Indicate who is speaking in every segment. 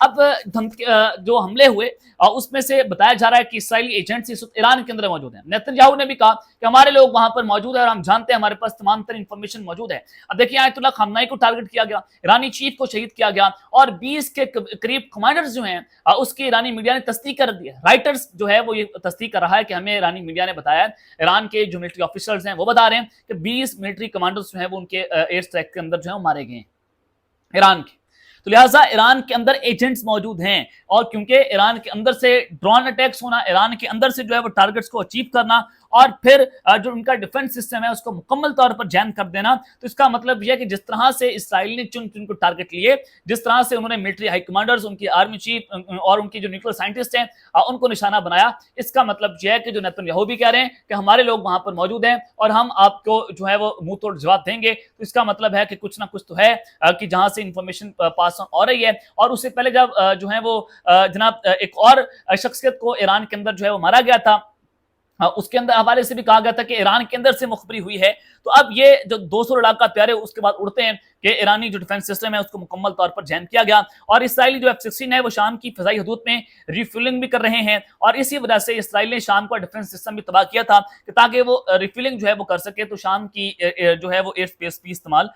Speaker 1: اب جو حملے ہوئے اس میں سے بتایا جا رہا ہے کہ اسرائیلی ایجنٹس اس وقت ایران کے اندر موجود ہیں. نیتن یاہو نے بھی کہا کہ ہمارے لوگ وہاں پر موجود ہیں اور ہم جانتے ہیں, ہمارے پاس تمام تر انفارمیشن موجود ہے. اب دیکھیں آیت اللہ خامنائی کو ٹارگٹ کیا گیا, ایرانی چیف کو شہید کیا گیا, اور 20 کے قریب کمانڈرز جو ہیں اس کی ایرانی میڈیا نے تصدیق کر دی ہے. رائٹرز جو ہے وہ یہ تصدیق کر رہا ہے کہ ہمیں ایرانی میڈیا نے بتایا ہے, ایران کے جو ملٹری آفیسرز ہیں وہ بتا رہے ہیں کہ 20 ملٹری کمانڈرز جو ہیں وہ ان کے ایئر اسٹرائک کے اندر جو ہے مارے گئے ہیں ایران کے. تو لہٰذا ایران کے اندر ایجنٹس موجود ہیں, اور کیونکہ ایران کے اندر سے ڈرون اٹیکس ہونا, ایران کے اندر سے جو ہے وہ ٹارگٹس کو اچیو کرنا, اور پھر جو ان کا ڈیفنس سسٹم ہے اس کو مکمل طور پر جیم کر دینا, تو اس کا مطلب یہ ہے کہ جس طرح سے اسرائیل نے چن کو ٹارگٹ لیے, جس طرح سے انہوں نے ملٹری ہائی کمانڈرز, ان کی آرمی چیف اور ان کی جو نیوکلیئر سائنٹسٹ ہیں ان کو نشانہ بنایا, اس کا مطلب یہ ہے کہ جو نیتن یاہو بھی کہہ رہے ہیں کہ ہمارے لوگ وہاں پر موجود ہیں اور ہم آپ کو جو ہے وہ منہ توڑ جواب دیں گے. تو اس کا مطلب ہے کہ کچھ نہ کچھ تو ہے کہ جہاں سے انفارمیشن پاس ہو رہی ہے. اور اس سے پہلے جب جو ہے وہ جناب ایک اور شخصیت کو ایران کے اندر جو ہے وہ مارا گیا تھا, اس کے اندر حوالے سے بھی کہا گیا تھا کہ ایران کے اندر سے مخبری ہوئی ہے. تو اب یہ جو 200 لڑاکا پیارے اس کے بعد اڑتے ہیں کہ ایرانی جو ڈیفنس سسٹم ہے اس کو مکمل طور پر جیم کیا گیا, اور اسرائیلی جو F-16 ہے وہ شام کی فضائی حدود میں ریفیلنگ بھی کر رہے ہیں, اور اسی وجہ سے اسرائیل نے شام کا ڈیفنس سسٹم بھی تباہ کیا تھا کہ تاکہ وہ ریفیلنگ جو ہے وہ کر سکے. تو شام کی جو ہے وہ ایئر اسپیس بھی استعمال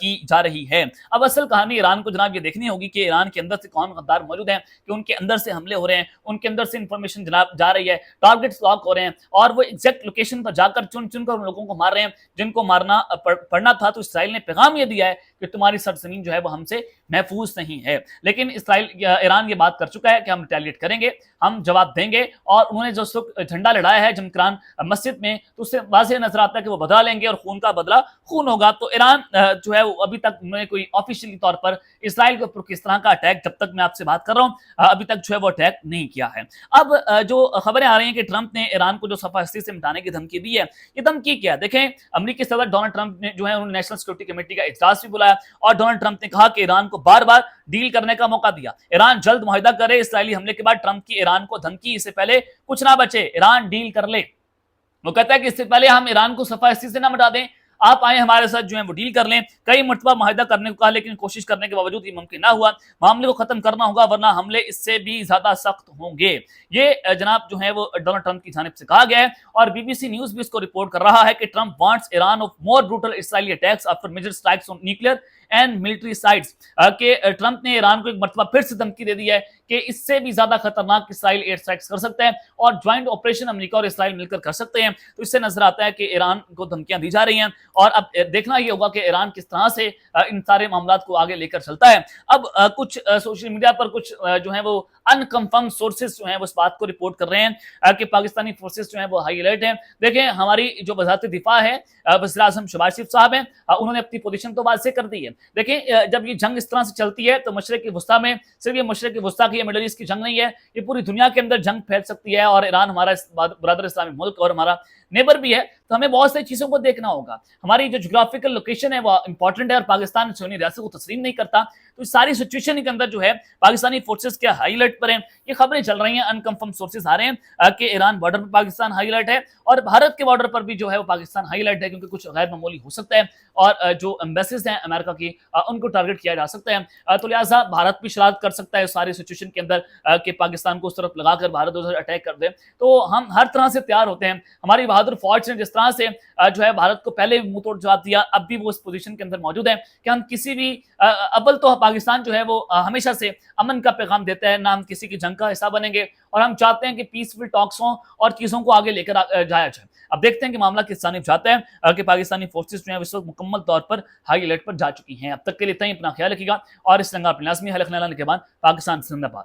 Speaker 1: کی جا رہی ہے. اب اصل کہانی ایران کو جناب یہ دیکھنی ہوگی کہ ایران کے اندر سے کون غدار موجود ہیں, کہ ان کے اندر سے حملے ہو رہے ہیں, ان کے اندر سے انفارمیشن جناب جا رہی ہے, ٹارگٹس لاک ہو رہے ہیں, اور وہ ایگزیکٹ لوکیشن پر جا کر چن چن کر ان لوگوں کو مار رہے ہیں جن کو مارنا پڑنا تھا. تو اسرائیل نے پیغام یہ دیا ہے کہ تمہاری سرزمین جو ہے وہ ہم سے محفوظ نہیں ہے. لیکن ایران یہ بات کر چکا ہے کہ ہم ریٹیلیٹ کریں گے, ہم جواب دیں گے, اور انہوں نے جو جھنڈا لڑایا ہے جمکران مسجد میں, تو اس سے واضح نظر آتا ہے کہ وہ بدلا لیں گے اور خون کا بدلہ خون ہوگا. تو ایران جو ہے وہ ابھی تک انہوں نے کوئی آفیشیلی طور پر اسرائیل کے اوپر کس طرح کا اٹیک, جب تک میں آپ سے بات کر رہا ہوں ابھی تک جو ہے وہ اٹیک نہیں کیا ہے. اب جو خبریں آ رہی ہیں کہ ٹرمپ نے ایران کو جو صفحہ ہستی سے مٹانے کی دھمکی دی ہے, یہ دھمکی کیا ہے؟ دیکھیں امریکی صدر ڈونلڈ ٹرمپ نے جو ہے انہوں نے نیشنل سیکورٹی کمیٹی کا اجلاس بھی بلایا, اور ڈونلڈ ٹرمپ نے کہا کہ ایران کو بار بار ڈیل کرنے کا موقع دیا, ایران جلد معاہدہ کرے. اسرائیلی حملے کے بعد ٹرمپ کی ایران کو دھمکی, اس سے پہلے کچھ نہ بچے, ایران ڈیل کر لے. وہ کہتا ہے کہ اس سے پہلے ہم ایران کو صفحہ ہستی سے نہ مٹا دیں, آپ آئیں ہمارے ساتھ جو ہے وہ ڈیل کر لیں. کئی مرتبہ معاہدہ کرنے کو کہا لیکن کوشش کرنے کے باوجود یہ ممکن نہ ہوا. معاملے کو ختم کرنا ہوگا ورنہ حملے اس سے بھی زیادہ سخت ہوں گے. یہ جناب جو ہے وہ ڈونلڈ ٹرمپ کی جانب سے کہا گیا ہے, اور بی بی سی نیوز بھی اس کو رپورٹ کر رہا ہے کہ Trump wants Iran of more brutal Israeli attacks after major strikes on nuclear and military sites. کہ ٹرمپ نے ایران کو ایک مرتبہ پھر سے دھمکی دے دی ہے کہ اس سے بھی زیادہ خطرناک اسرائیل ایئر اسٹرائکس کر سکتا ہے, اور جوائنٹ آپریشن امریکہ اور اسرائیل مل کر کر سکتے ہیں. تو اس سے نظر آتا ہے کہ ایران کو دھمکیاں دی جا رہی ہیں, اور اب دیکھنا یہ ہوگا کہ ایران کس طرح سے ان سارے معاملات کو آگے لے کر چلتا ہے. اب کچھ سوشل میڈیا پر کچھ جو ہیں وہ انکنفرم سورسز جو ہیں وہ اس بات کو رپورٹ کر رہے ہیں کہ پاکستانی فورسز جو ہیں وہ ہائی الرٹ ہیں. دیکھیں ہماری جو وزارت دفاع ہے, وزیر اعظم شہباز شریف صاحب ہیں, انہوں نے اپنی پوزیشن تو واضح کر دی ہے. دیکھیں جب یہ جنگ اس طرح سے چلتی ہے تو مشرق وسطیٰ میں صرف یہ مشرق وسطیٰ کی یا مڈل ایسٹ کی جنگ نہیں ہے, یہ پوری دنیا کے اندر جنگ پھیل سکتی ہے, اور ایران ہمارا برادر اسلامی ملک اور ہمارا نیبر بھی ہے. تو ہمیں بہت سی چیزوں کو دیکھنا ہوگا. ہماری جو جغرافیکل لوکیشن ہے وہ امپورٹنٹ ہے, اور پاکستان سونی ریاست کو تسلیم نہیں کرتا. تو اس ساری سچویشن کے اندر جو ہے پاکستانی فورسز کیا ہائی الرٹ پر ہیں. یہ خبریں چل رہی ہیں, انکنفرم سورسز آ رہے ہیں کہ ایران بارڈر پر پاکستان ہائی الرٹ ہے, اور بھارت کے بارڈر پر بھی جو ہے وہ پاکستان ہائی الرٹ ہے, کیونکہ کچھ غیر معمولی ہو سکتا ہے, اور جو ایمبیسیز ہیں امریکہ کی ان کو ٹارگٹ کیا جا سکتا ہے. تو لہٰذا بھارت بھی شرارت کر سکتا ہے اس ساری سچویشن کے اندر کہ پاکستان کو اس طرف لگا کر بھارت ادھر اٹیک کر دے. تو ہم ہر طرح سے تیار ہوتے ہیں. ہماری بہادر فوج نے جس طرح سے جو ہے بھارت کو پہلے بھی منہ توڑ جواب دیا, اب بھی وہ اس پوزیشن کے اندر موجود ہے کہ ہم کسی بھی اول تو پاکستان جو ہے وہ ہمیشہ سے امن کا پیغام دیتا ہے, نہ ہم کسی کی جنگ کا حصہ بنیں گے, اور ہم چاہتے ہیں کہ پیسفل ٹاکس ہوں اور چیزوں کو آگے لے کر جایا جائے. اب دیکھتے ہیں کہ معاملہ کس جانب جاتا ہے کہ پاکستانی فورسز جو ہیں اس وقت مکمل طور پر ہائی الرٹ پر جا چکی ہیں. اب تک کے لیے اتنا ہی, اپنا خیال رکھیے گا, اور اس رنگا اپنے لازمی حلق نالان کے بعد پاکستان زندہ باد.